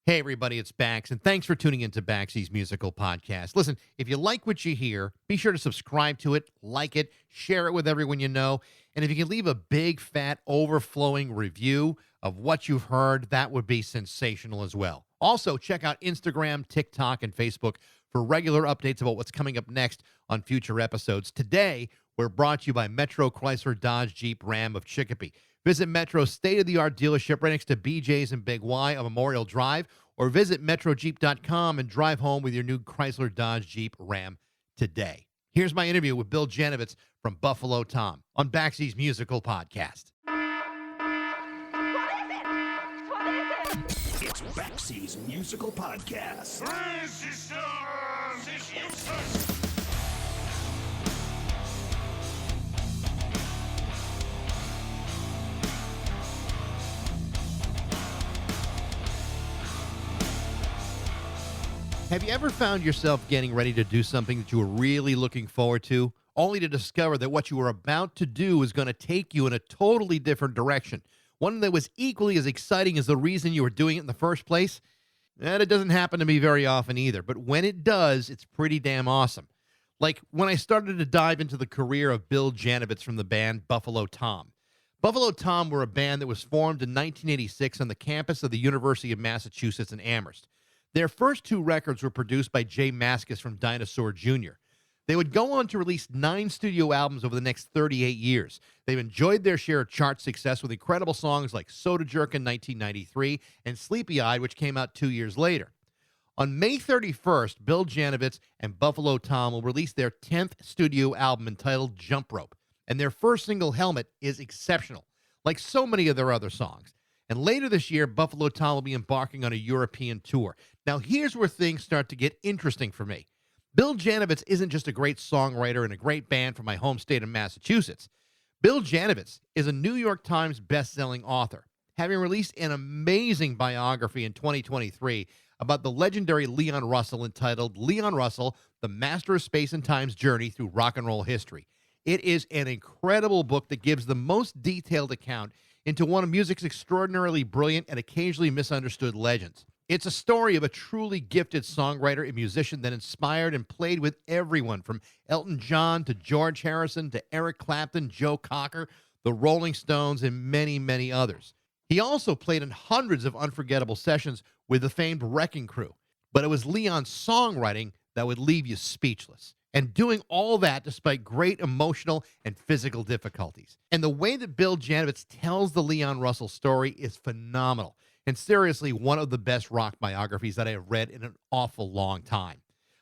Hey, everybody, it's Bax, and thanks for tuning into Baxy's Musical Podcast. Listen, if you like what you hear, be sure to subscribe to it, like it, share it with everyone you know, and if you can leave a big, fat, overflowing review of what you've heard, that would be sensational as well. Also, check out Instagram, TikTok, and Facebook for regular updates about what's coming up next on future episodes. Today, we're brought to you by Metro Chrysler Dodge Jeep Ram of Chicopee. Visit Metro's state-of-the-art dealership right next to BJ's and Big Y on Memorial Drive, or visit metrojeep.com and drive home with your new Chrysler Dodge Jeep Ram today. Here's my interview with Bill Janovitz from Buffalo Tom on Baxy's Musical Podcast. It's Baxy's Musical Podcast. Have you ever found yourself getting ready to do something that you were really looking forward to, only to discover that what you were about to do is going to take you in a totally different direction, one that was equally as exciting as the reason you were doing it in the first place? And it doesn't happen to me very often either, but when it does, it's pretty damn awesome. Like when I started to dive into the career of Bill Janovitz from the band Buffalo Tom. Buffalo Tom were a band that was formed in 1986 on the campus of the University of Massachusetts in Amherst. Their first two records were produced by Jay Mascis from Dinosaur Jr. They would go on to release 9 studio albums over the next 38 years. They've enjoyed their share of chart success with incredible songs like Soda Jerk in 1993 and Sleepy Eyed, which came out 2 years later. On May 31st, Bill Janovitz and Buffalo Tom will release their 10th studio album entitled Jump Rope, and their first single, Helmet, is exceptional, like so many of their other songs. And later this year, Buffalo Tom will be embarking on a European tour. Now, here's where things start to get interesting for me. Bill Janovitz isn't just a great songwriter and a great band from my home state of Massachusetts. Bill Janovitz is a New York Times best-selling author, having released an amazing biography in 2023 about the legendary Leon Russell entitled Leon Russell, The Master of Space and Time's Journey Through Rock and Roll History. It is an incredible book that gives the most detailed account into one of music's extraordinarily brilliant and occasionally misunderstood legends. It's a story of a truly gifted songwriter and musician that inspired and played with everyone from Elton John to George Harrison to Eric Clapton, Joe Cocker, the Rolling Stones, and many, many others. He also played in hundreds of unforgettable sessions with the famed Wrecking Crew, but it was Leon's songwriting that would leave you speechless. And doing all that despite great emotional and physical difficulties. And the way that Bill Janovitz tells the Leon Russell story is phenomenal. And seriously, one of the best rock biographies that I have read in an awful long time.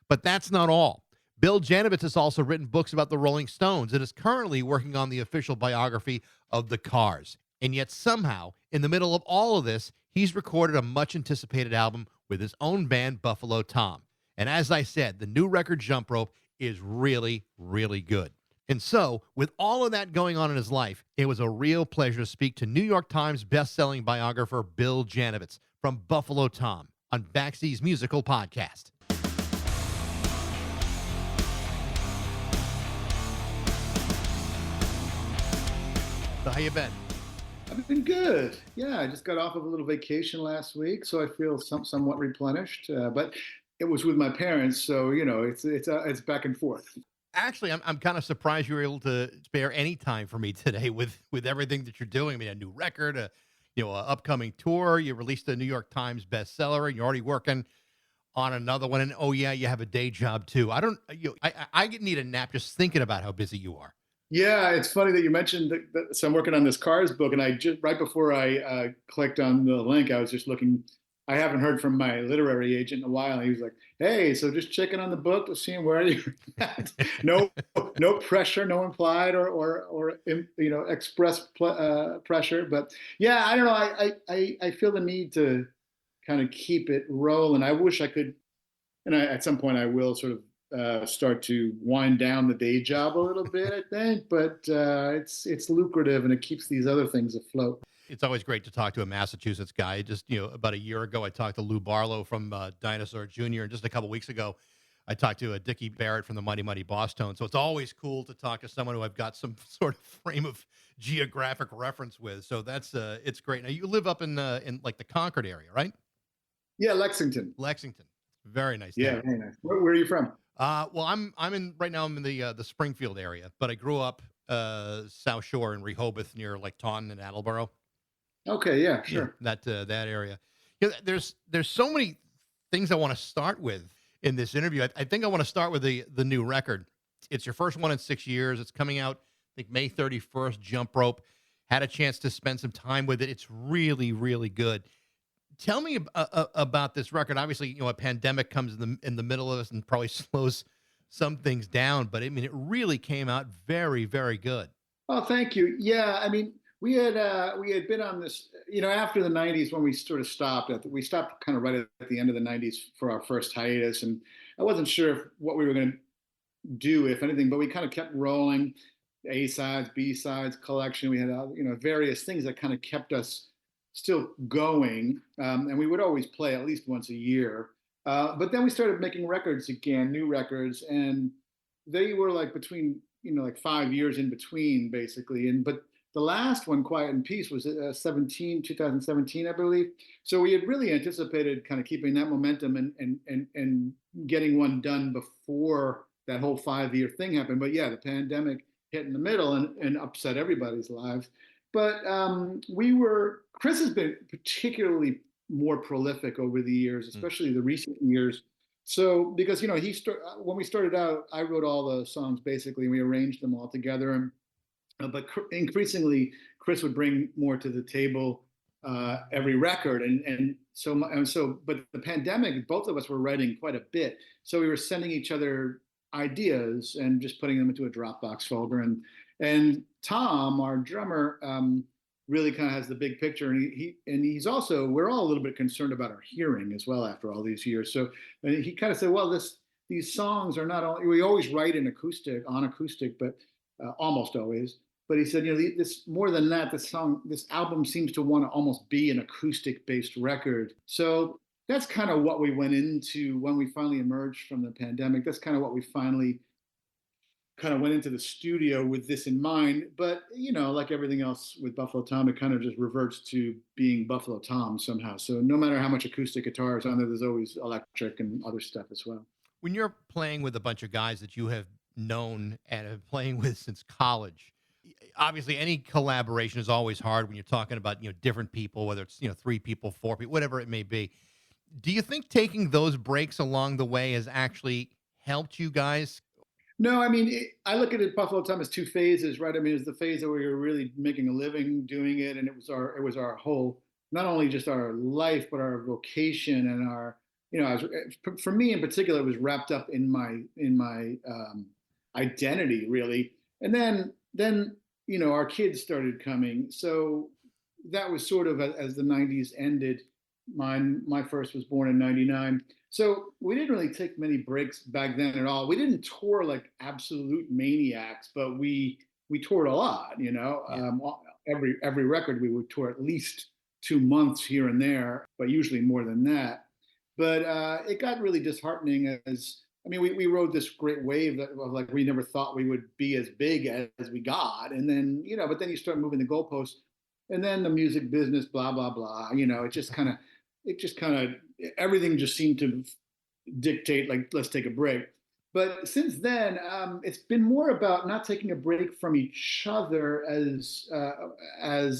But that's not all. Bill Janovitz has also written books about the Rolling Stones and is currently working on the official biography of the Cars. And yet somehow, in the middle of all of this, he's recorded a much-anticipated album with his own band, Buffalo Tom. And as I said, the new record, Jump Rope, is really, really good. And so, with all of that going on in his life, it was a real pleasure to speak to New York Times best-selling biographer Bill Janovitz from Buffalo Tom on Baxy's Musical Podcast. So how you been? I've been good. Yeah, I just got off of a little vacation last week, so I feel somewhat replenished. But it was with my parents, so it's back and forth. Actually, I'm kind of surprised you were able to spare any time for me today with everything that you're doing. I mean, a new record, a upcoming tour. You released a New York Times bestseller, and you're already working on another one. And oh yeah, you have a day job too. I need a nap just thinking about how busy you are. Yeah, it's funny that you mentioned that. So I'm working on this Cars book, and I just right before I clicked on the link, I was just looking. I haven't heard from my literary agent in a while. And he was like, "Hey, so just checking on the book to see where you're at." No pressure, no implied or express pressure. But yeah, I don't know. I feel the need to kind of keep it rolling. I wish I could, and at some point I will sort of start to wind down the day job a little bit. I think, but it's lucrative and it keeps these other things afloat. It's always great to talk to a Massachusetts guy. Just, about a year ago, I talked to Lou Barlow from Dinosaur Jr. And just a couple weeks ago, I talked to Dickie Barrett from the Mighty Mighty Boss Tones. So it's always cool to talk to someone who I've got some sort of frame of geographic reference with. So that's it's great. Now you live up in like the Concord area, right? Yeah, Lexington. Lexington. Very nice Yeah, town. very nice. Where are you from? Well, I'm in right now. I'm in the Springfield area, but I grew up South Shore in Rehoboth near like Taunton and Attleboro. Okay, yeah, Yeah, sure. that area. There's so many things I want to start with in this interview. I think I want to start with the new record. It's your first one in 6 years. It's coming out, I think, May 31st. Jump Rope. Had a chance to spend some time with it. It's really, really good. Tell me about this record. Obviously, a pandemic comes in the middle of us and probably slows some things down. But I mean, it really came out very, very good. Oh, thank you. Yeah, I mean, we had been on this, after the '90s when we sort of stopped. We stopped kind of right at the end of the '90s for our first hiatus, and I wasn't sure what we were going to do, if anything, but we kind of kept rolling. A sides, B sides, collection. We had various things that kind of kept us still going, and we would always play at least once a year. But then we started making records again, new records, and they were like between like 5 years in between basically. And but the last one, Quiet and Peace, was 2017, I believe. So we had really anticipated kind of keeping that momentum and getting one done before that whole 5 year thing happened. But yeah, the pandemic hit in the middle and upset everybody's lives. But Chris has been particularly more prolific over the years, Mm. especially the recent years. So because when we started out, I wrote all the songs basically, and we arranged them all together. And but increasingly, Chris would bring more to the table every record, but the pandemic, both of us were writing quite a bit, so we were sending each other ideas and just putting them into a Dropbox folder. And Tom, our drummer, really kind of has the big picture, and he's also, we're all a little bit concerned about our hearing as well after all these years. So he kind of said, well, these songs are not only, we always write on acoustic, but almost always. But he said, this more than that, this album seems to want to almost be an acoustic-based record. So that's kind of what we went into when we finally emerged from the pandemic. That's kind of what we finally kind of went into the studio with this in mind. But like everything else with Buffalo Tom, it kind of just reverts to being Buffalo Tom somehow. So no matter how much acoustic guitar is on there, there's always electric and other stuff as well. When you're playing with a bunch of guys that you have known and have playing with since college, obviously any collaboration is always hard when you're talking about different people, whether it's 3 people, 4 people, whatever it may be. Do you think taking those breaks along the way has actually helped you guys? No, I mean, I look at it, Buffalo Tom, as two phases, right? I mean, it's the phase that we were really making a living doing it, and it was our whole, not only just our life, but our vocation and our, for me in particular, it was wrapped up in my identity really. And then our kids started coming, so that was sort of as the '90s ended. My first was born in '99. So we didn't really take many breaks back then at all. We didn't tour like absolute maniacs, but we toured a lot. Yeah. Every record we would tour at least 2 months here and there, but usually more than that. But it got really disheartening, as I mean, we rode this great wave of like we never thought we would be as big as we got, and then but then you start moving the goalposts, and then the music business, blah blah blah. It just kind of everything just seemed to dictate like, let's take a break. But since then, it's been more about not taking a break from each other as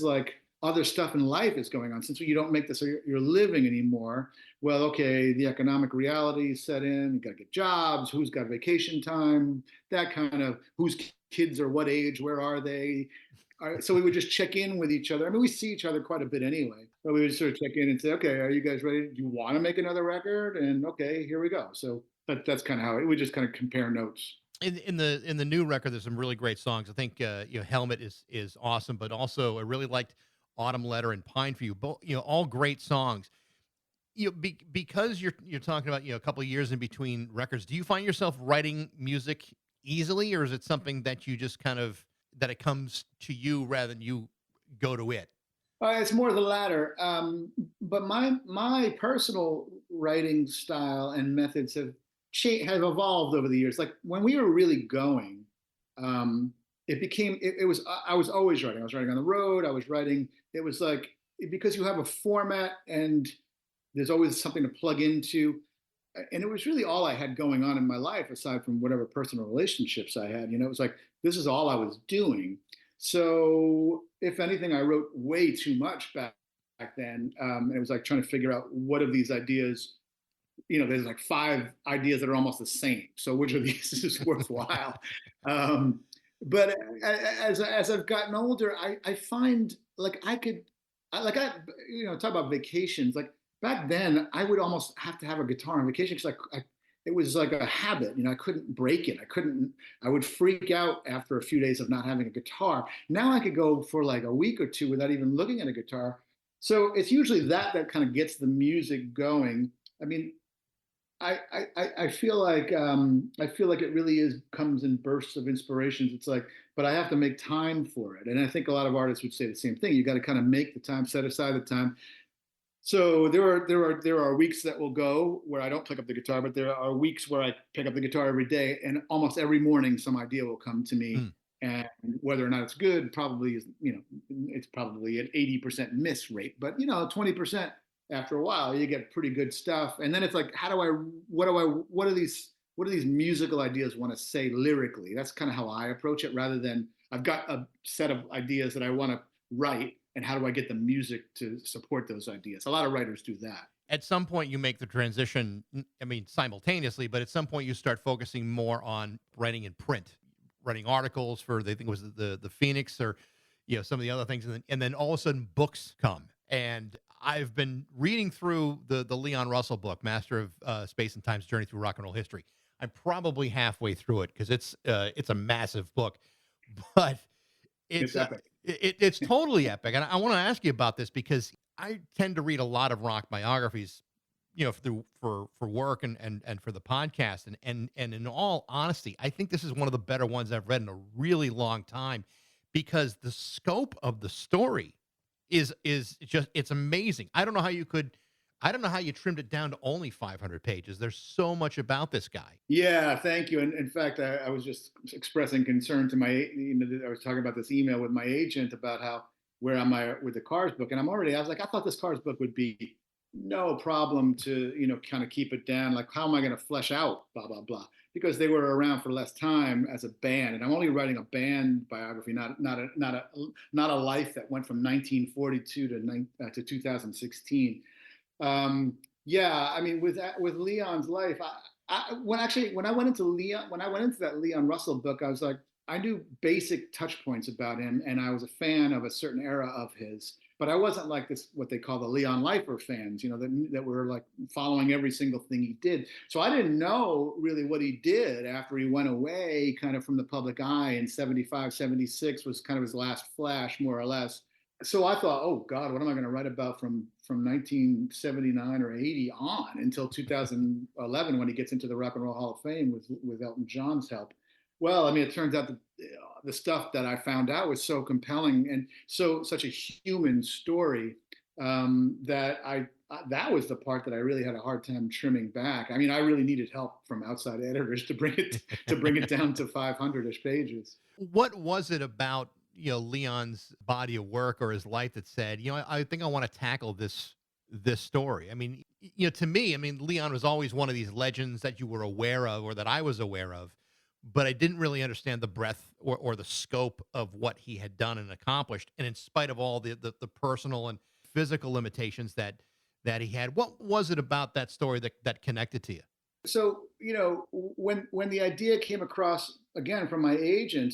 like other stuff in life is going on. Since you don't make this your living anymore, well, okay, the economic reality set in. You got to get jobs. Who's got vacation time? That kind of, whose kids are what age? Where are they? So we would just check in with each other. I mean, we see each other quite a bit anyway, but we would sort of check in and say, okay, are you guys ready? Do you want to make another record? And okay, here we go. So that's kind of how we just kind of compare notes. In the new record, there's some really great songs. I think Helmet is awesome, but also I really liked Autumn Letter and Pine for You. Both all great songs. Because you're talking about a couple of years in between records. Do you find yourself writing music easily, or is it something that you just kind of that it comes to you rather than you go to it? It's more the latter. But my personal writing style and methods have evolved over the years. Like when we were really going, it became it was I was always writing. I was writing on the road. I was writing. It was like, because you have a format, and there's always something to plug into. And it was really all I had going on in my life, aside from whatever personal relationships I had. It was like, this is all I was doing. So, if anything, I wrote way too much back then. And it was like trying to figure out what of these ideas, there's like five ideas that are almost the same. So, which of these is worthwhile? Um, but as I've gotten older, I find like I could, like I, talk about vacations. Like back then, I would almost have to have a guitar on vacation because it was like a habit. I couldn't break it. I would freak out after a few days of not having a guitar. Now I could go for like a week or two without even looking at a guitar. So it's usually that kind of gets the music going. I mean, I feel like it really is comes in bursts of inspirations. It's like, but I have to make time for it, and I think a lot of artists would say the same thing. You got to kind of make the time, set aside the time. So there are weeks that will go where I don't pick up the guitar, but there are weeks where I pick up the guitar every day, and almost every morning some idea will come to me. Mm. And whether or not it's good, probably is, it's probably an 80% miss rate, but 20% after a while, you get pretty good stuff. And then it's like, what do these musical ideas want to say lyrically? That's kind of how I approach it, rather than I've got a set of ideas that I want to write, and how do I get the music to support those ideas? A lot of writers do that. At some point, you make the transition, I mean, simultaneously, but at some point, you start focusing more on writing in print, writing articles for, they think it was the Phoenix, or, some of the other things. And then all of a sudden, books come. And I've been reading through the Leon Russell book, Master of Space and Time's Journey Through Rock and Roll History. I'm probably halfway through it because it's a massive book, but It's epic. It's totally epic. And I want to ask you about this because I tend to read a lot of rock biographies, for work and for the podcast. And in all honesty, I think this is one of the better ones I've read in a really long time, because the scope of the story is just, it's amazing. I don't know how you trimmed it down to only 500 pages. There's so much about this guy. Yeah, thank you. And in fact, I was just expressing concern to I was talking about this email with my agent about where am I with the Cars book. And I was like, I thought this Cars book would be no problem to, kind of keep it down. Like, how am I going to flesh out blah, blah, blah? Because they were around for less time as a band. And I'm only writing a band biography, not a life that went from 1942 to 2016. Yeah, I mean, with Leon's life, when I went into that Leon Russell book, I was like, I knew basic touch points about him, and I was a fan of a certain era of his, but I wasn't like this, what they call the Leon Lifer fans, that were like following every single thing he did. So I didn't know really what he did after he went away kind of from the public eye in 75, 76 was kind of his last flash, more or less. So I thought, oh God, what am I going to write about from 1979 or 80 on until 2011, when he gets into the Rock and Roll Hall of Fame with Elton John's help? Well, I mean, it turns out that the stuff that I found out was so compelling and such a human story, that that was the part that I really had a hard time trimming back. I mean, I really needed help from outside editors to bring it down to 500-ish pages. What was it about, Leon's body of work or his life that said, I think I want to tackle this story? I mean, to me, I mean, Leon was always one of these legends that you were aware of, or that I was aware of, but I didn't really understand the breadth or the scope of what he had done and accomplished. And in spite of all the personal and physical limitations that he had, what was it about that story that connected to you? So, when the idea came across again from my agent,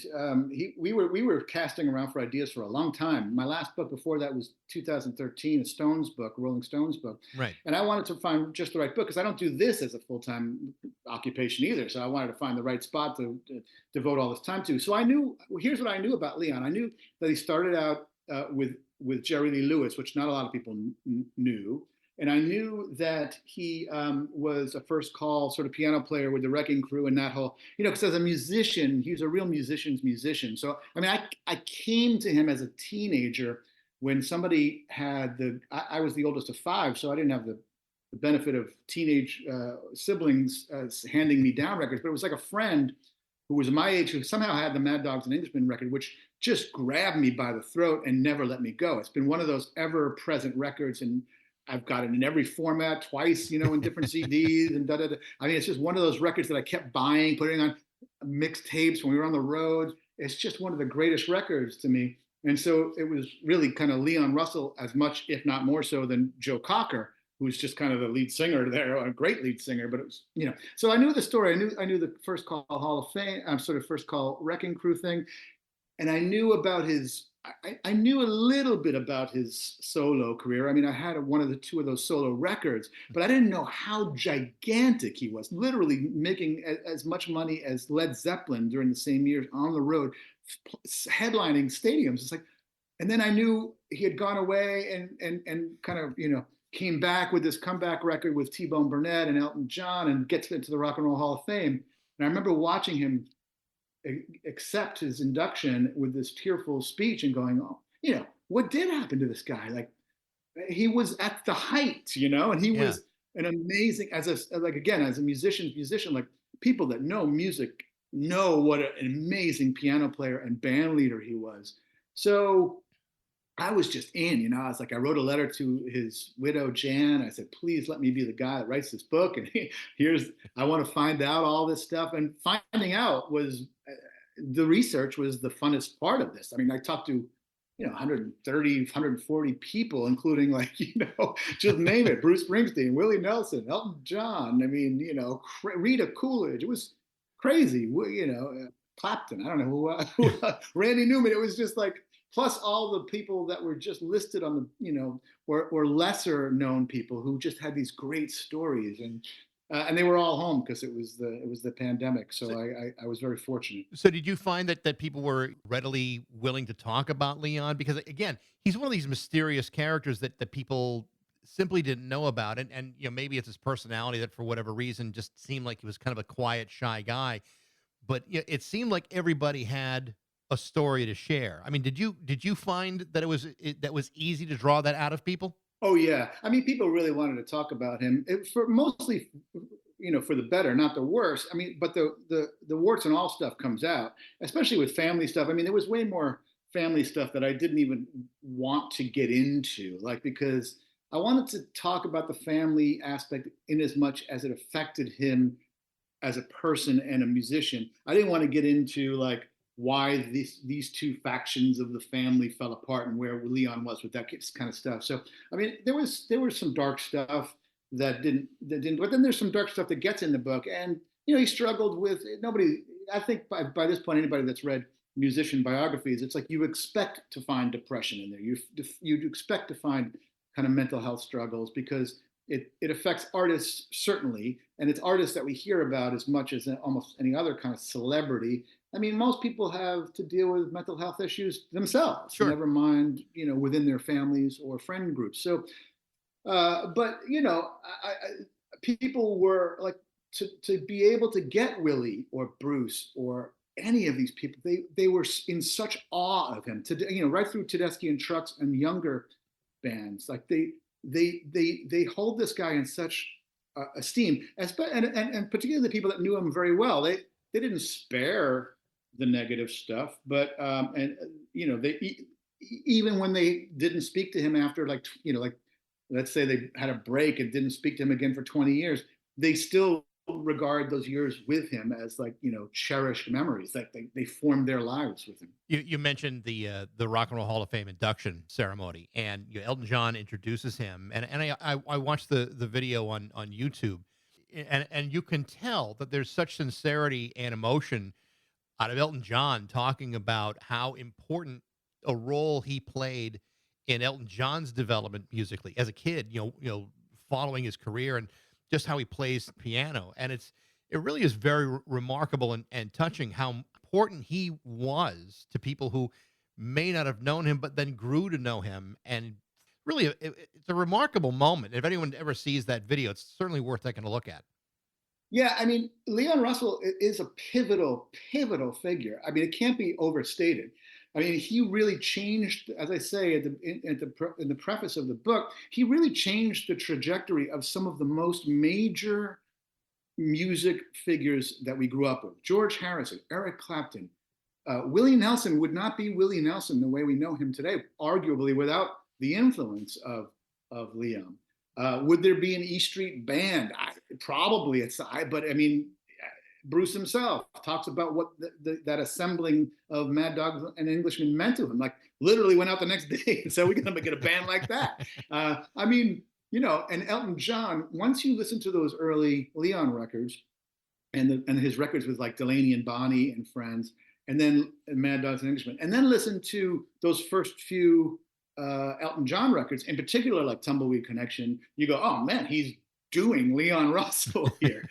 we were casting around for ideas for a long time. My last book before that was 2013, a Stones book, Rolling Stones book. Right. And I wanted to find just the right book, because I don't do this as a full-time occupation either. So I wanted to find the right spot to devote all this time to. So here's what I knew about Leon. I knew that he started out with Jerry Lee Lewis, which not a lot of people knew. And I knew that he was a first call sort of piano player with the Wrecking Crew and that whole, because as a musician, he was a real musician's musician. So, I mean, I came to him as a teenager when somebody I was the oldest of five, so I didn't have the benefit of teenage siblings handing me down records, but it was like a friend who was my age who somehow had the Mad Dogs and Englishmen record, which just grabbed me by the throat and never let me go. It's been one of those ever present records, and I've got it in every format twice, in different CDs and da da da. I mean, it's just one of those records that I kept buying, putting on mixtapes when we were on the road. It's just one of the greatest records to me. And so it was really kind of Leon Russell as much, if not more so, than Joe Cocker, who's just kind of the lead singer there, a great lead singer. But it was, So I knew the story. I knew the First Call Hall of Fame, sort of First Call Wrecking Crew thing, and I knew about his. I knew a little bit about his solo career. I mean, I had one of the two of those solo records, but I didn't know how gigantic he was. Literally making as much money as Led Zeppelin during the same years on the road, headlining stadiums. It's like, and then I knew he had gone away and kind of came back with this comeback record with T-Bone Burnett and Elton John and gets into the Rock and Roll Hall of Fame. And I remember watching him accept his induction with this tearful speech and going, oh, what did happen to this guy? Like, he was at the height, and he was an amazing, as a musician, like people that know music know what an amazing piano player and band leader he was. So I was just in, I was like, I wrote a letter to his widow, Jan. I said, please let me be the guy that writes this book. And I want to find out all this stuff. And finding out was, the research was the funnest part of this. I mean, I talked to, 130, 140 people, including just name it, Bruce Springsteen, Willie Nelson, Elton John. I mean, Rita Coolidge. It was crazy. Clapton. I don't know who Randy Newman. It was just like, plus all the people that were just listed on the, or lesser known people who just had these great stories, and they were all home because it was the pandemic. So I was very fortunate. So did you find that people were readily willing to talk about Leon? Because again, he's one of these mysterious characters that people simply didn't know about. And maybe it's his personality that for whatever reason just seemed like he was kind of a quiet, shy guy. But it seemed like everybody had a story to share. I mean, did you find that that was easy to draw that out of people? Oh yeah, I mean, people really wanted to talk about him for mostly, for the better, not the worse. I mean, but the warts and all stuff comes out, especially with family stuff. I mean, there was way more family stuff that I didn't even want to get into, because I wanted to talk about the family aspect in as much as it affected him as a person and a musician. I didn't want to get into why these two factions of the family fell apart and where Leon was with that kind of stuff. So I mean, there was some dark stuff that didn't, but then there's some dark stuff that gets in the book, and he struggled with nobody. I think by this point, anybody that's read musician biographies, it's like you expect to find depression in there. You expect to find kind of mental health struggles because it affects artists certainly, and it's artists that we hear about as much as almost any other kind of celebrity. I mean, most people have to deal with mental health issues themselves, Sure. Never mind, within their families or friend groups. So, but people were like, to be able to get Willie or Bruce or any of these people, they were in such awe of him. Right through Tedeschi and Trucks and younger bands, like they hold this guy in such esteem, and particularly the people that knew him very well. They didn't spare the negative stuff, but they even when they didn't speak to him after let's say they had a break and didn't speak to him again for 20 years, they still regard those years with him as cherished memories, that they formed their lives with him. You mentioned the Rock and Roll Hall of Fame induction ceremony, and Elton John introduces him, and I watched the video on YouTube, and you can tell that there's such sincerity and emotion out of Elton John talking about how important a role he played in Elton John's development musically as a kid, following his career and just how he plays piano. And it really is very remarkable and touching how important he was to people who may not have known him, but then grew to know him. And really, it's a remarkable moment. If anyone ever sees that video, it's certainly worth taking a look at. Yeah, I mean, Leon Russell is a pivotal figure. I mean, it can't be overstated. I mean, he really changed, as I say in the preface of the book, he really changed the trajectory of some of the most major music figures that we grew up with. George Harrison, Eric Clapton, Willie Nelson would not be Willie Nelson the way we know him today, arguably without the influence of Leon. Would there be an E Street Band? Probably. But I mean, Bruce himself talks about what that assembling of Mad Dogs and Englishmen meant to him. Like literally went out the next day and said, "We're going to get a band like that." I mean, and Elton John. Once you listen to those early Leon records, and his records with like Delaney and Bonnie and Friends, and then Mad Dogs and Englishmen, and then listen to those first few Elton John records, in particular like Tumbleweed Connection. You go, "Oh man, he's doing Leon Russell here."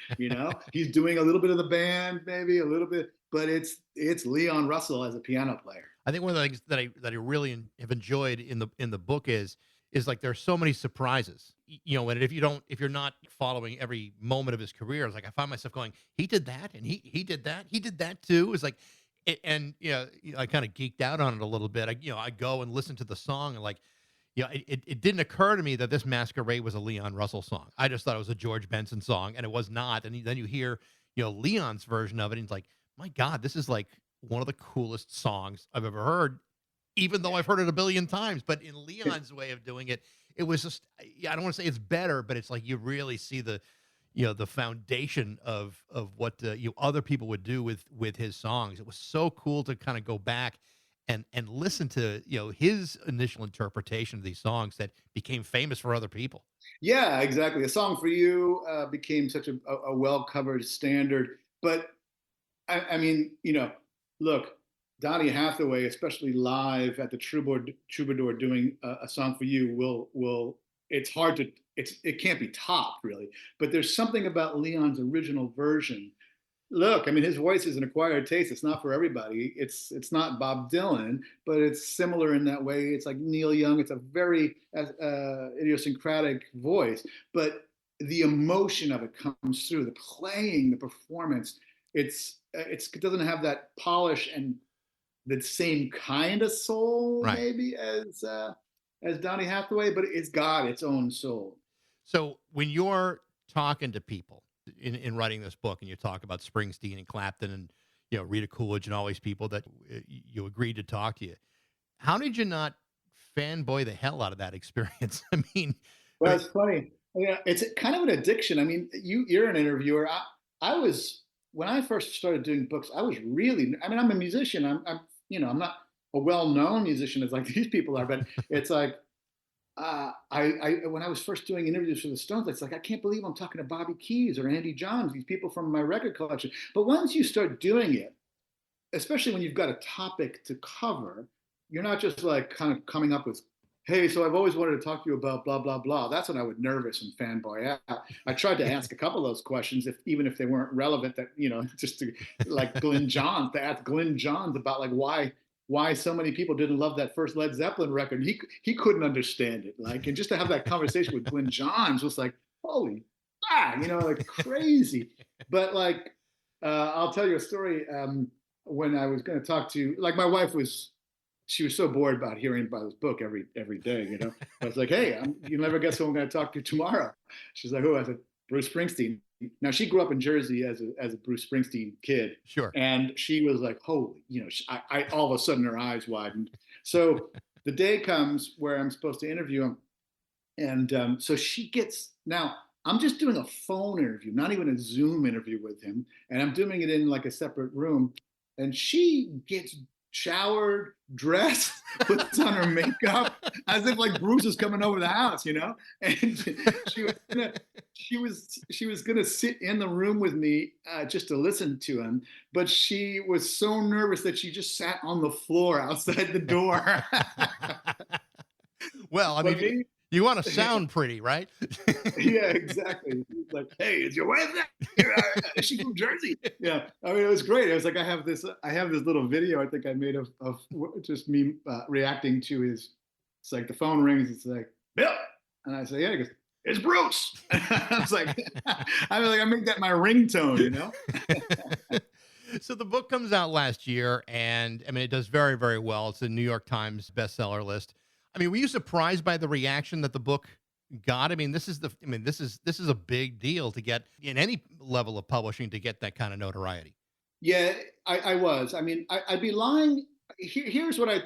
He's doing a little bit of the band, maybe a little bit, but it's Leon Russell as a piano player. I think one of the things that I really have enjoyed in the book is like there's so many surprises. And if you're not following every moment of his career, it's like I find myself going, he did that, and he did that, he did that too. It's like, I kind of geeked out on it a little bit. I go and listen to the song and like, it didn't occur to me that this Masquerade was a Leon Russell song. I just thought it was a George Benson song, and it was not. And then you hear, Leon's version of it, and it's like, my God, this is like one of the coolest songs I've ever heard, even though I've heard it a billion times. But in Leon's way of doing it, it was just, I don't want to say it's better, but it's like you really see the foundation of what other people would do with his songs. It was so cool to kind of go back and listen to his initial interpretation of these songs that became famous for other people. Yeah, exactly. A Song for You became such a well-covered standard. But I mean, look, Donny Hathaway, especially live at the Troubadour doing a Song for You, will it's hard to it can't be topped really. But there's something about Leon's original version. Look, I mean, his voice is an acquired taste. It's not for everybody. It's not Bob Dylan, but it's similar in that way. It's like Neil Young. It's a very idiosyncratic voice, but the emotion of it comes through. The playing, the performance. It doesn't have that polish and the same kind of soul, Right. maybe as Donny Hathaway, but it's got its own soul. So when you're talking to people in writing this book, and you talk about Springsteen and Clapton and Rita Coolidge and all these people that you agreed to talk to you, how did you not fanboy the hell out of that experience? I mean, Well, it's funny. Yeah, it's kind of an addiction. I mean, you're an interviewer. I was when I first started doing books. I was really. I mean, I'm a musician. I'm not a well-known musician as like these people are, but it's like I when I was first doing interviews for the Stones, it's like I can't believe I'm talking to Bobby Keys or Andy Johns, these people from my record collection. But once you start doing it, especially when you've got a topic to cover, you're not just like kind of coming up with, "Hey, so I've always wanted to talk to you about blah blah blah." That's when I would nervous and fanboy out. I tried to ask a couple of those questions, even if they weren't relevant. That just to like Glenn Johns, to ask Glenn Johns about like why so many people didn't love that first Led Zeppelin record. He couldn't understand it. Like, and just to have that conversation with Glenn Johns was like, holy, like crazy. But like, I'll tell you a story. When I was going to talk to, like, my wife she was so bored about hearing about this book every day. I was like, "Hey, you'll never guess who I'm going to talk to tomorrow." She's like, "Oh," I said, "Bruce Springsteen." Now she grew up in Jersey as a Bruce Springsteen kid, sure. And she was like, "Holy," I all of a sudden her eyes widened. So the day comes where I'm supposed to interview him, and so she gets now. I'm just doing a phone interview, not even a Zoom interview with him, and I'm doing it in like a separate room. And she gets showered, dressed, puts on her makeup, as if like Bruce is coming over the house, And she was gonna sit in the room with me just to listen to him, but she was so nervous that she just sat on the floor outside the door. Well, I mean, you want to sound pretty, right? Yeah, exactly. Like, "Hey, is your wife there? Is she from Jersey?" Yeah, I mean, it was great. It was like I have this little video I think I made of just me reacting to his. It's like the phone rings. It's like, "Bill," and I say, "Yeah." He goes, "It's Bruce." I was like, I make that my ringtone, So the book comes out last year, and I mean, it does very, very well. It's a New York Times bestseller list. I mean, were you surprised by the reaction that the book got? I mean, this is a big deal to get in any level of publishing, to get that kind of notoriety. Yeah, I was. I mean, I'd be lying. Here's what I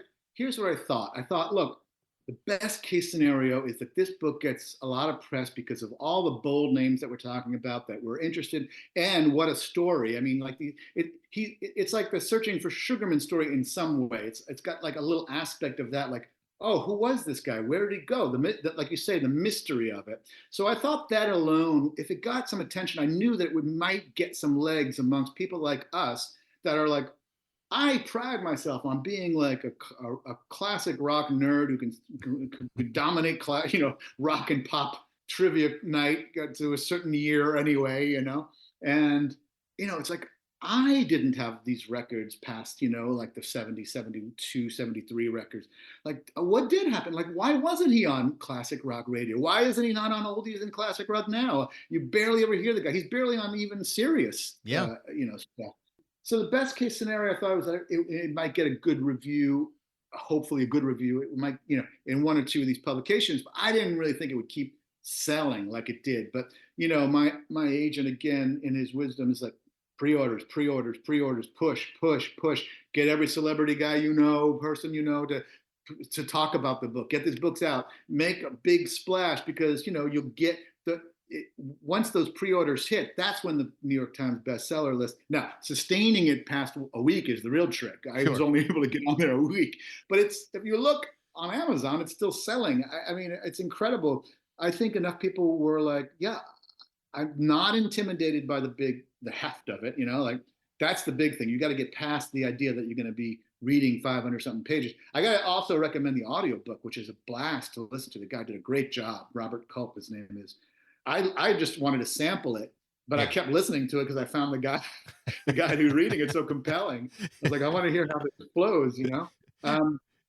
thought. I thought, look, the best case scenario is that this book gets a lot of press because of all the bold names that we're talking about that we're interested, and what a story. I mean, like it's like the Searching for Sugarman story in some way. It's got like a little aspect of that, like, oh, who was this guy? Where did he go? Like you say, the mystery of it. So I thought that alone, if it got some attention, I knew that it might get some legs amongst people like us that are like, I pride myself on being like a classic rock nerd who can dominate rock and pop trivia night to a certain year anyway, and it's like I didn't have these records past, like the 70, 72, 73 records. Like, what did happen? Like, why wasn't he on classic rock radio? Why isn't he not on oldies and classic rock now? You barely ever hear the guy. He's barely on even Sirius, Yeah. stuff. So the best case scenario I thought was that it might get a good review, hopefully a good review. It might, in one or two of these publications, but I didn't really think it would keep selling like it did. But, my agent, again, in his wisdom, is like, pre-orders, pre-orders, pre-orders, push, push, push. Get every celebrity guy person to talk about the book. Get these books out. Make a big splash because you'll get once those pre-orders hit, that's when the New York Times bestseller list. Now, sustaining it past a week is the real trick. I was only able to get on there a week, but if you look on Amazon, it's still selling. I mean, it's incredible. I think enough people were like, yeah, I'm not intimidated by the heft of it. Like that's the big thing. You got to get past the idea that you're going to be reading 500 something pages. I got to also recommend the audiobook, which is a blast to listen to. The guy did a great job. Robert Culp, his name is. I just wanted to sample it, but I kept listening to it because I found the guy who's reading it so compelling. I was like, I want to hear how it flows,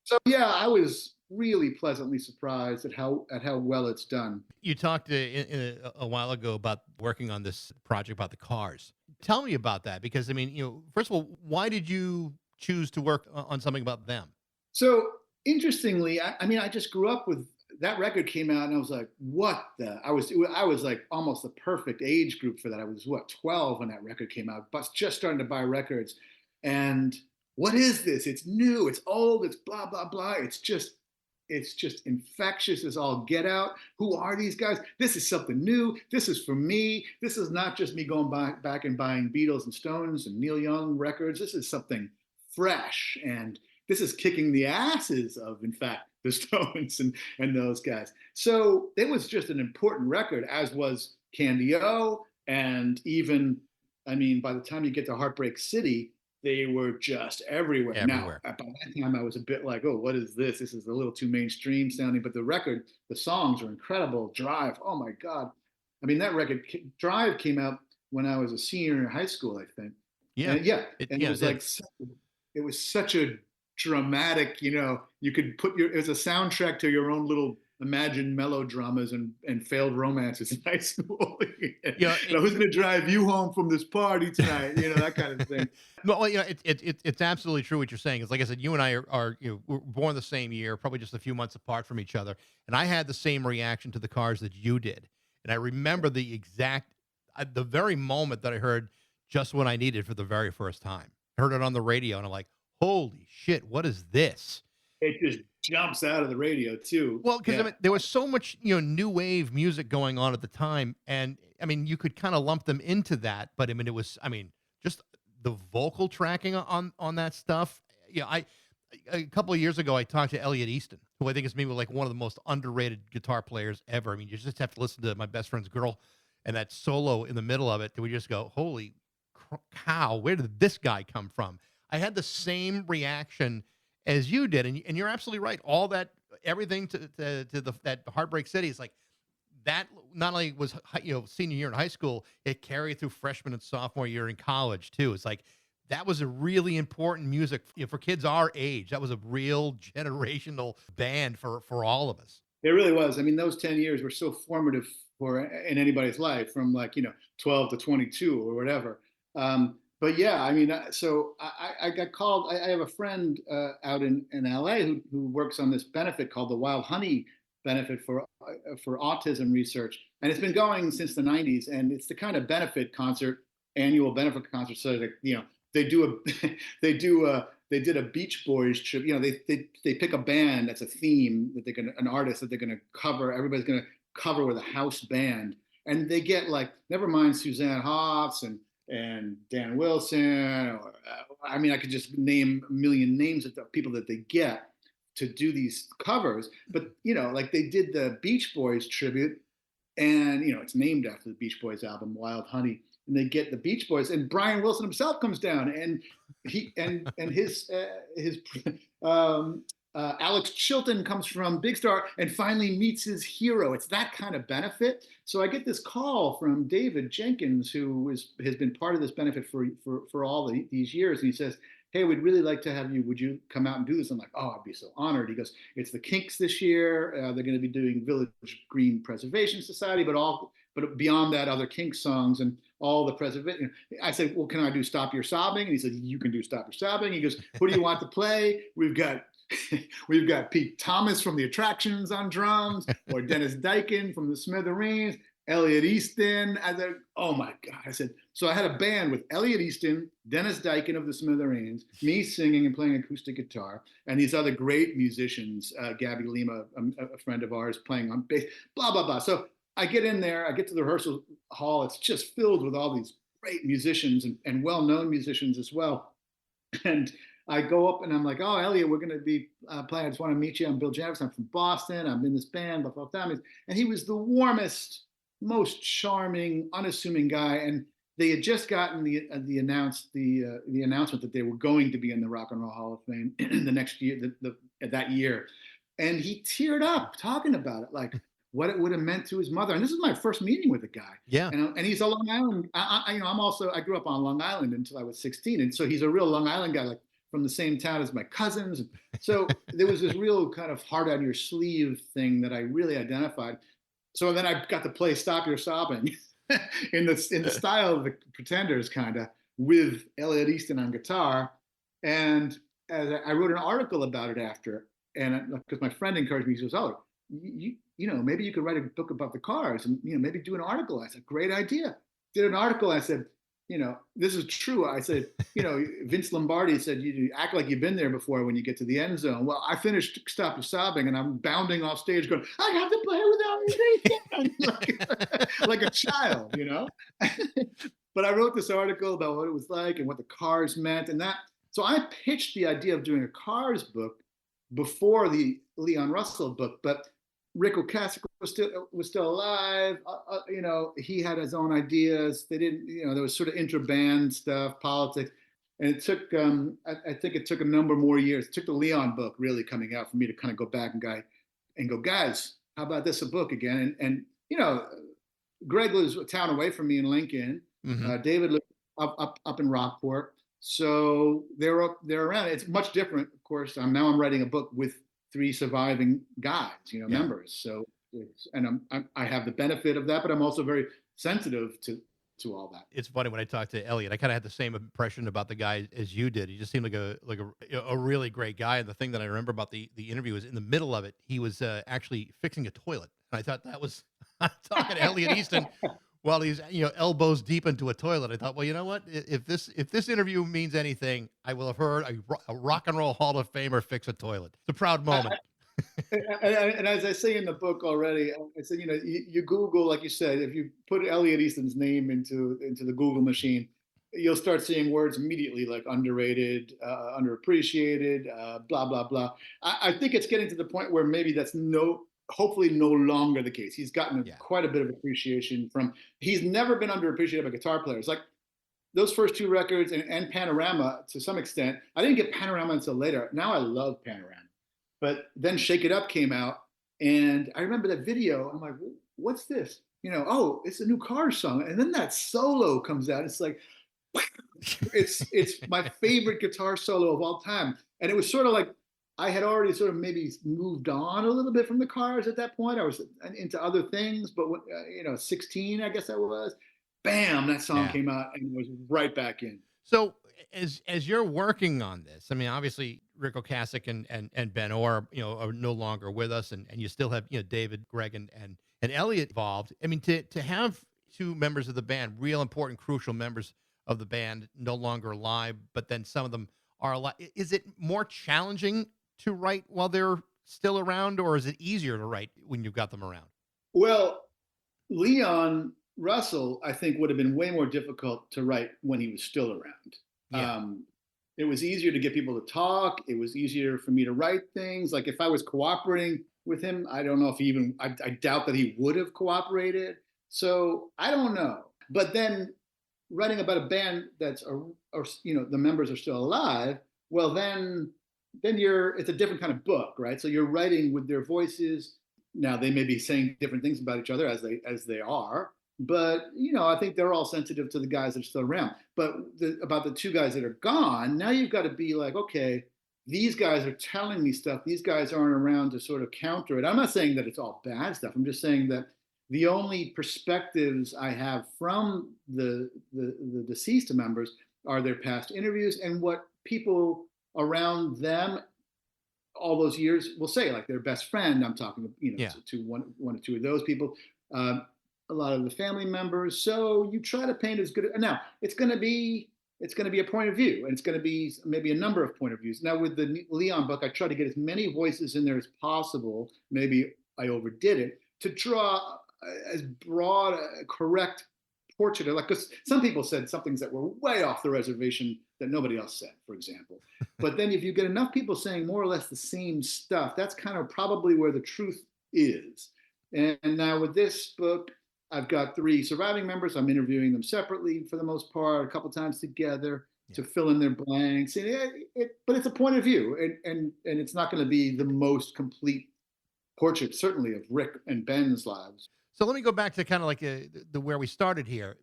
So yeah, I was really pleasantly surprised at how well it's done. You talked a while ago about working on this project about the Cars. Tell me about that because I mean, first of all, why did you choose to work on something about them? So interestingly, I mean, I just grew up with that record came out, and I was like, "What the?" I was like almost the perfect age group for that. I was 12 when that record came out, but just starting to buy records. And what is this? It's new. It's old. It's blah blah blah. It's just infectious as all get out. Who are these guys? This is something new. This is for me. This is not just me going back and buying Beatles and Stones and Neil Young records. This is something fresh, and this is kicking the asses of, in fact, the Stones and those guys. So it was just an important record, as was Candy O, and even, I mean, by the time you get to Heartbreak City, they were just everywhere. Now, by that time, I was a bit like, oh, what is this? This is a little too mainstream sounding. But the record, the songs are incredible. Drive, oh my God. I mean, that record, Drive, came out when I was a senior in high school, I think. Yeah. And it was like, it was such a dramatic, you could it was a soundtrack to your own little imagined melodramas and failed romances in high school. Who's going to drive you home from this party tonight? That kind of thing. Well, it's absolutely true what you're saying. It's like I said, you and I are we're born the same year, probably just a few months apart from each other. And I had the same reaction to the Cars that you did. And I remember the very moment that I heard Just What I Needed for the very first time. I heard it on the radio and I'm like, holy shit, what is this? It just jumps out of the radio too. Well, because I mean, there was so much, new wave music going on at the time, and I mean, you could kind of lump them into that. But I mean, it was, just the vocal tracking on that stuff. A couple of years ago, I talked to Elliot Easton, who I think is maybe like one of the most underrated guitar players ever. I mean, you just have to listen to My Best Friend's Girl and that solo in the middle of it. That we just go, holy cow, where did this guy come from? I had the same reaction as you did, and you're absolutely right. All that, everything to that Heartbreak City is like that. Not only was senior year in high school, it carried through freshman and sophomore year in college too. It's like that was a really important music for kids our age. That was a real generational band for all of us. It really was. I mean, those 10 years were so formative in anybody's life, from 12 to 22 or whatever. But yeah, I mean, so I got called. I have a friend out in LA who works on this benefit called the Wild Honey Benefit for autism research, and it's been going since the 90s. And it's the kind of annual benefit concert. So they do a they did a Beach Boys trip. You know, they pick a band that's a theme that they're gonna an artist that they're gonna cover. Everybody's gonna cover with a house band, and they get like never mind Suzanne Hoffs and Dan Wilson. Or, I mean, I could just name a million names of the people that they get to do these covers. But you know, like they did the Beach Boys tribute, and you know, it's named after the Beach Boys album, Wild Honey. And they get the Beach Boys, and Brian Wilson himself comes down, and his Alex Chilton comes from Big Star and finally meets his hero. It's that kind of benefit. So I get this call from David Jenkins, who has been part of this benefit for all these years, and he says, "Hey, we'd really like to have you. Would you come out and do this?" I'm like, "Oh, I'd be so honored." He goes, "It's the Kinks this year. They're going to be doing Village Green Preservation Society, but beyond that, other Kinks songs and all the preservation." I said, "Well, can I do Stop Your Sobbing?" And he said, "You can do Stop Your Sobbing." He goes, "Who do you want to play?" We've got Pete Thomas from the Attractions on drums, or Dennis Dykin from the Smithereens, Elliot Easton. I said, "Oh my God." I said, so I had a band with Elliot Easton, Dennis Dykin of the Smithereens, me singing and playing acoustic guitar, and these other great musicians, Gabby Lima, a friend of ours, playing on bass, blah, blah, blah. So I get in there, I get to the rehearsal hall. It's just filled with all these great musicians and well-known musicians as well. And I go up and I'm like, "Oh, Elliot, we're going to be playing. I just want to meet you. I'm Bill Janovitz. I'm from Boston. I'm in this band, blah, blah, blah." And he was the warmest, most charming, unassuming guy. And they had just gotten the announcement that they were going to be in the Rock and Roll Hall of Fame the next year, that year. And he teared up talking about it, like what it would have meant to his mother. And this is my first meeting with the guy. Yeah. And he's a Long Island. I grew up on Long Island until I was 16. And so he's a real Long Island guy, like from the same town as my cousins. So there was this real kind of heart on your sleeve thing that I really identified. So then I got to play Stop Your Sobbing in the style of the Pretenders, kind of, with Elliot Easton on guitar. And I wrote an article about it after, and because my friend encouraged me, he says, "Oh, you know, maybe you could write a book about the Cars, and you know, maybe do an article." I said, "Great idea." Did an article. I said, "You know, this is true." I said, "You know, Vince Lombardi said you act like you've been there before when you get to the end zone." Well, I finished Stop Your Sobbing, and I'm bounding off stage going, "I have to play without anything," like a child, you know. But I wrote this article about what it was like and what the Cars meant, and that. So I pitched the idea of doing a Cars book before the Leon Russell book, but Rick Ocasek was still alive. You know, he had his own ideas. They didn't, you know, there was sort of intra-band stuff, politics, and it took. I think it took a number more years. It took the Leon book really coming out for me to kind of go back and go, "Guys, how about this a book again?" And you know, Greg lives a town away from me in Lincoln. Mm-hmm. David lives up in Rockport, so they're around. It's much different, of course. Now I'm writing a book with 3 surviving guys, you know, members. So, I have the benefit of that, but I'm also very sensitive to all that. It's funny when I talked to Elliot, I kind of had the same impression about the guy as you did. He just seemed like a really great guy. And the thing that I remember about the interview was in the middle of it, he was actually fixing a toilet. And I thought that was talking to Elliot Easton while he's, you know, elbows deep into a toilet. I thought, well, you know what? If this interview means anything, I will have heard a Rock and Roll Hall of Famer fix a toilet. It's a proud moment. And as I say in the book already, I said, you know, you Google, like you said, if you put Elliot Easton's name into the Google machine, you'll start seeing words immediately like underrated, underappreciated, blah, blah, blah. I think it's getting to the point where maybe that's hopefully no longer the case. He's gotten quite a bit of appreciation he's never been underappreciated by guitar players. Like those first 2 records and Panorama to some extent. I didn't get Panorama until later. Now I love Panorama. But then Shake It Up came out, and I remember that video. I'm like, "What's this?" You know, "Oh, it's a new Cars song." And then that solo comes out. It's like, it's my favorite guitar solo of all time. And it was sort of like I had already sort of maybe moved on a little bit from the Cars at that point. I was into other things, but you know, 16, I guess I was. Bam, that song came out and was right back in. So as you're working on this, I mean, obviously Rick Ocasek and Ben Orr, you know, are no longer with us, and you still have, you know, David, Greg, and Elliot involved. I mean, to have 2 members of the band, real important, crucial members of the band no longer alive, but then some of them are alive. Is it more challenging to write while they're still around, or is it easier to write when you've got them around? Well, Leon Russell, I think, would have been way more difficult to write when he was still around. Yeah. It was easier to get people to talk. It was easier for me to write things. Like if I was cooperating with him, I don't know if he even, I doubt that he would have cooperated. So I don't know. But then writing about a band that's, or the members are still alive, well, then it's a different kind of book, right? So you're writing with their voices. Now they may be saying different things about each other as they are, but I think they're all sensitive to the guys that are still around. But about the two guys that are gone, now you've got to be like, okay, these guys are telling me stuff. These guys aren't around to sort of counter it. I'm not saying that it's all bad stuff. I'm just saying that the only perspectives I have from the deceased members are their past interviews and what people around them all those years will say, like their best friend. I'm talking, Yeah. to one or two of those people, a lot of the family members. So you try to paint as good. Now it's going to be a point of view, and it's going to be maybe a number of point of views. Now with the Leon book, I try to get as many voices in there as possible. Maybe I overdid it to draw as broad a correct portrait of, like, because some people said some things that were way off the reservation that nobody else said, for example. But then if you get enough people saying more or less the same stuff, that's kind of probably where the truth is. And now with this book, I've got 3 surviving members. I'm interviewing them separately for the most part, a couple times together to fill in their blanks. But it's a point of view, and it's not going to be the most complete portrait, certainly, of Rick and Ben's lives. So let me go back to kind of like the where we started here.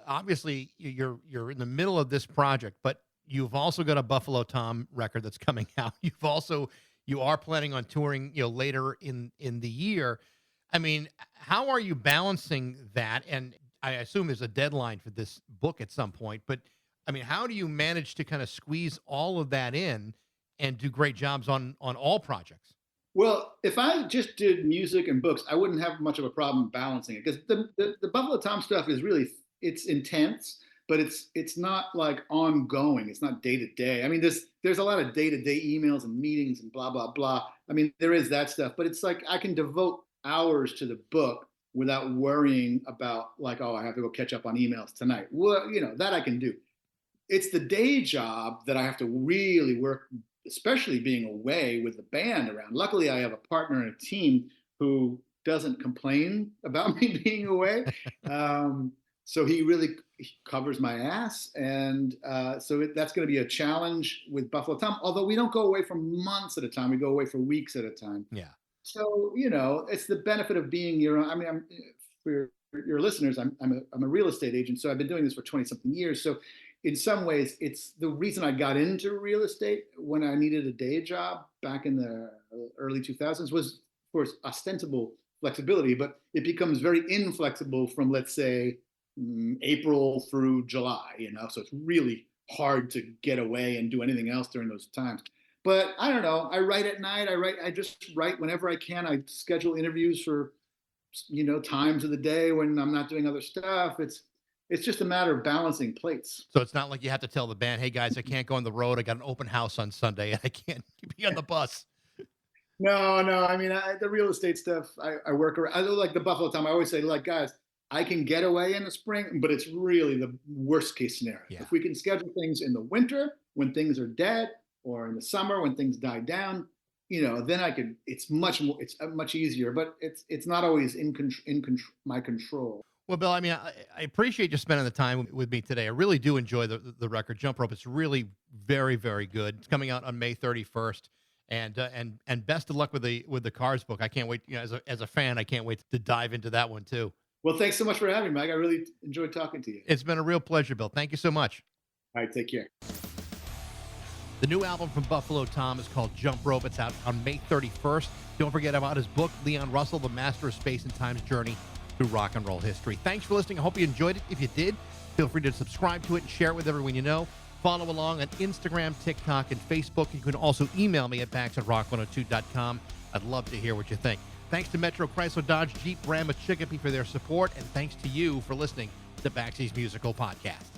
Obviously you're in the middle of this project, but you've also got a Buffalo Tom record that's coming out. You are planning on touring, later in the year. I mean, how are you balancing that? And I assume there's a deadline for this book at some point, but I mean, how do you manage to kind of squeeze all of that in and do great jobs on all projects? Well, if I just did music and books, I wouldn't have much of a problem balancing it, because the Buffalo Tom stuff is really, it's intense, but it's not like ongoing. It's not day to day. I mean, there's a lot of day to day emails and meetings and blah blah blah. I mean, there is that stuff, but it's like I can devote hours to the book without worrying about, like, oh, I have to go catch up on emails tonight. Well, that I can do. It's the day job that I have to really work, especially being away with the band around. Luckily, I have a partner and a team who doesn't complain about me being away. So he really covers my ass. And so that's going to be a challenge with Buffalo Tom, although we don't go away for months at a time. We go away for weeks at a time. Yeah. So, it's the benefit of being your own. I mean, for your listeners, I'm a real estate agent. So I've been doing this for 20 something years. So in some ways, it's the reason I got into real estate when I needed a day job back in the early 2000s was, of course, ostensible flexibility, but it becomes very inflexible from, let's say, April through July, so it's really hard to get away and do anything else during those times. But I don't know. I write at night. I just write whenever I can. I schedule interviews for, times of the day when I'm not doing other stuff. It's just a matter of balancing plates. So it's not like you have to tell the band, hey guys, I can't go on the road. I got an open house on Sunday and I can't be on the bus. No. I mean, the real estate stuff, I work around. I like the Buffalo Tom. I always say, like, guys, I can get away in the spring, but it's really the worst case scenario. Yeah. If we can schedule things in the winter when things are dead, or in the summer when things die down, then I could. It's much easier, but it's not always in my control. Well, Bill, I mean, I appreciate you spending the time with me today. I really do enjoy the record Jump Rope. It's really very, very good. It's coming out on May 31st, and best of luck with the Cars book. I can't wait. As a fan, I can't wait to dive into that one too. Well, thanks so much for having me, Mike. I really enjoyed talking to you. It's been a real pleasure, Bill. Thank you so much. All right, take care. The new album from Buffalo Tom is called Jump Rope. It's out on May 31st. Don't forget about his book, Leon Russell, The Master of Space and Time's Journey Through Rock and Roll History. Thanks for listening. I hope you enjoyed it. If you did, feel free to subscribe to it and share it with everyone you know. Follow along on Instagram, TikTok, and Facebook. You can also email me at bax@rock102.com. I'd love to hear what you think. Thanks to Metro Chrysler Dodge Jeep Ram of Chicopee for their support, and thanks to you for listening to Baxy's Musical Podcast.